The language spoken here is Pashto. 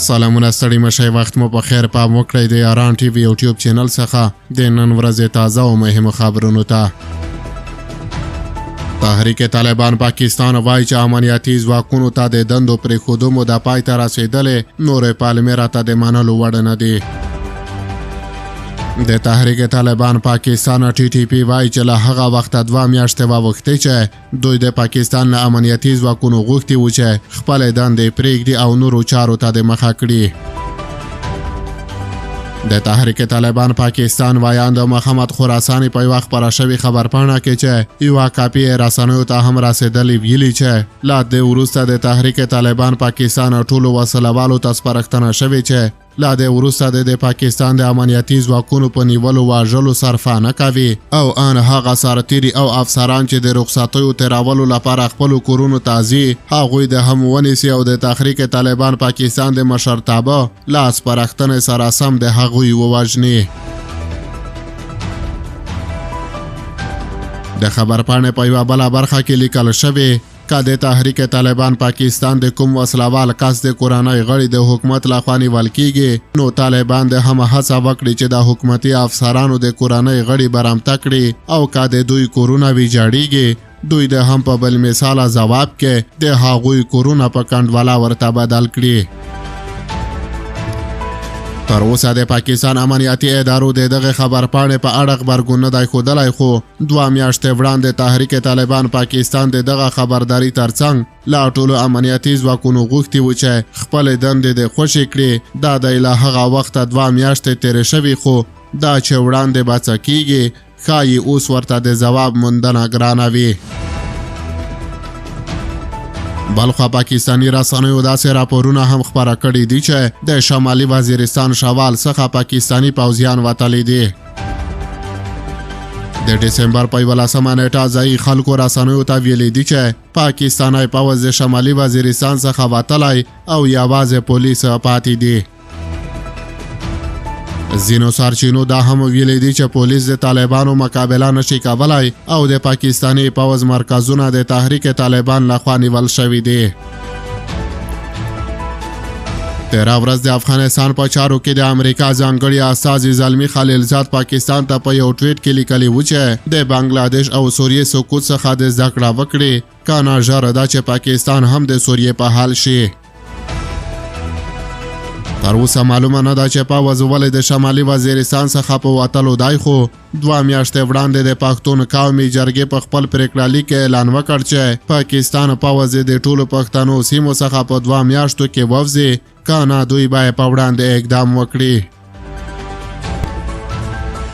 سلامونه ستړي مشئ، وخت مو په خیر. پام وکړئ د یاران ټي وي یوټیوب چینل څخه د نن ورځې تازه او مهمو خبرونو ته. تحریک طالبان پاکستان وایي چې امنیتي ځواکونو ته د دندو پرېښودو موده پای ته رسېدلې، نورې پالمې راته د منلو وړ نه دي. د تحریک طالبان پاکستان ټي ټي پي وایي چې له هغه وخته 2 میاشتې واوښتې چې دوی د پاکستان له امنیتي ځواکونو غوښتي وو چې خپلې دندې پرېږدي او نورو چارو ته د مخه کړي. د تحریک طالبان پاکستان وایاند محمد خراساني په یوه خپره شوې خبرپاڼه کې چې یوه کاپي یې رسنیو ته هم رسېدلې ویلي چې لا د وروسته د تحریک طالبان پاکستان ټولو وسلوالو ته سپارښتنه شوې چې لا د وروسته د پاکستان د امنیتي ځواکونو په نیولو واژلو صرفه نه کوي او ان هغه سرتیري او افسران چې د رخصتیو تېرولو لپاره خپلو کورونو ته ځي هغوی د هم ونیسي او د تحریک طالبان پاکستان د مشرتابه له سپارښتنې سره سم د هغوی ووژني. د خبرپاڼې په یوه بله برخه کې لیکل شوي که د تحریک طالبان پاکستان د کوم وسلوال کس د کورنۍ غړي د حکومت لخوا نیول کیږي، نو طالبان د هم هڅه وکړي چې د حکومتي افسرانو د کورنۍ غړي برمته کړي او که د دوی کورونه ویجاړیږي، دوی د هم په بل مثاله ځواب کې د هغوی کورونه په کنډواله ورته بدل کړي. تر اوسه د پاکستان امنیتي ادارو د دغه خبرپاڼې په اړه غبرګون نه دی ښودلی، خو 2 میاشتې وړاندې تحریک طالبان پاکستان د دغه خبرداري ترڅنګ لا ټولو امنیتي ځواکونو غوښتي وو چې خپلې دندې د خوشې کړي. دا دی له هغه وخته 2 میاشتې تېرې شوي، خو دا چې وړاندې به څه کیږي ښایي اوس ورته د ځواب موندنه ګرانه وي. بلخوا پاکستانی رسنیو داسې راپورونه هم خپاره کړي دي چې د شمالي وزیرستان شوال څخه پاکستانی پوځیان وتلي دي. د ډسمبر په 11مه نیټه ځایي خلکو رسنیو ته ویلي دي چې پاکستانی پوځ د شمالي وزیرستان څخه وتلی او یوازې پولیس پاتې دي. ځینو سرچینو دا هم ویلي دي چې پولیس د طالبانو مقابله نشي کولای او د پاکستانی پوځ مرکزونه د تحریک طالبان لخوا نیول شوي دي. تېره ورځ د افغانستان په چارو کې د امریکا ځانګړي استازي زلمي خلیلزاد پاکستان ته په یو ټویټ کې لیکلي وو چې د بنګلادیش او سوریې سقوط څخه د زده کړه وکړي، کنه ژر ده چې پاکستان هم د سوریې په حال شي. تر اوسه معلومه نه ده چې پوځ ولې د شمالي وزیرستان څخه په وتلو دی، خو 2 میاشتې وړاندې د پښتون قومي جرګې په خپل پرېکړه لیک کې اعلان وکړ چې پاکستان پوځ د ټولو پښتنو سیمو څخه په 2 میاشتو کې ووځي، که نه دوی باید په وړاندې اقدام وکړي.